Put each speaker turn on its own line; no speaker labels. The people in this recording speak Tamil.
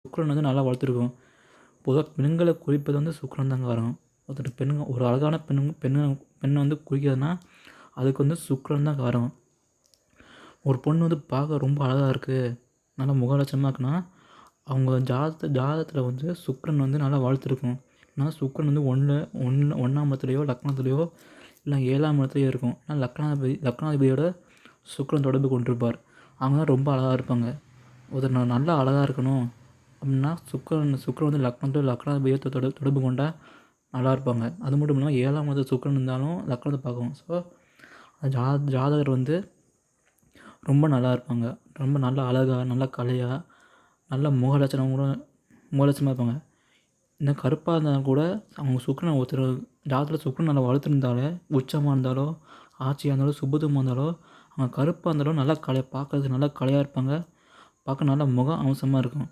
சுக்கிரன் வந்து நல்லா வளர்த்துருக்கும். பொதுவாக பெண்களை குறிப்பது வந்து சுக்கிரன் தாங்க வரும். ஒருத்தர் ஒரு அழகான பெண்ணை வந்து குறிக்கிறதுனா அதுக்கு வந்து சுக்கிரன் தான் காரணம். ஒரு பொண்ணு வந்து பார்க்க ரொம்ப அழகா இருக்குது, நல்லா முகலட்சணமாக இருக்குன்னா, அவங்க ஜாதகத்தில் வந்து சுக்கிரன் வந்து நல்லா வளர்த்துருக்கும். ஏன்னா சுக்கிரன் வந்து 1ஆம் இடத்துலையோ லக்னத்துலையோ இல்லை 7ஆம் இடத்துலையோ இருக்கும். ஆனால் லக்னாதிபதியோட சுக்கிரன் தொடர்பு கொண்டிருப்பார். அவங்க தான் ரொம்ப அழகாக இருப்பாங்க. ஒருத்தர் நல்லா அழகாக இருக்கணும் அப்படின்னா சுக்கிரன் வந்து லக்னாதிபதியோ தொடர்பு கொண்டால் நல்லா இருப்பாங்க. அது மட்டும் இல்லாமல் 7ஆம் இடத்துல சுக்கிரன் இருந்தாலும் லக்னத்தை பார்க்கும். ஸோ ஜாதகர் வந்து ரொம்ப நல்லா இருப்பாங்க. ரொம்ப நல்லா அழகா, நல்லா கலையா, நல்ல முகலட்சணமாக இருப்பாங்க. இன்னும் கருப்பாக இருந்தாலும் கூட அவங்க சுக்கிரன் ஒருத்தர் ஜாதகத்தில் சுக்கிரன் நல்லா வளர்த்துருந்தாலே, உச்சமாக இருந்தாலோ, ஆட்சியாக இருந்தாலும், சுபத்துவமாக இருந்தாலோ, அவங்க கருப்பாக இருந்தாலும் நல்லா பார்க்கறதுக்கு நல்லா கலையாக இருப்பாங்க. பார்க்க நல்லா முகம் அம்சமாக இருக்கும்.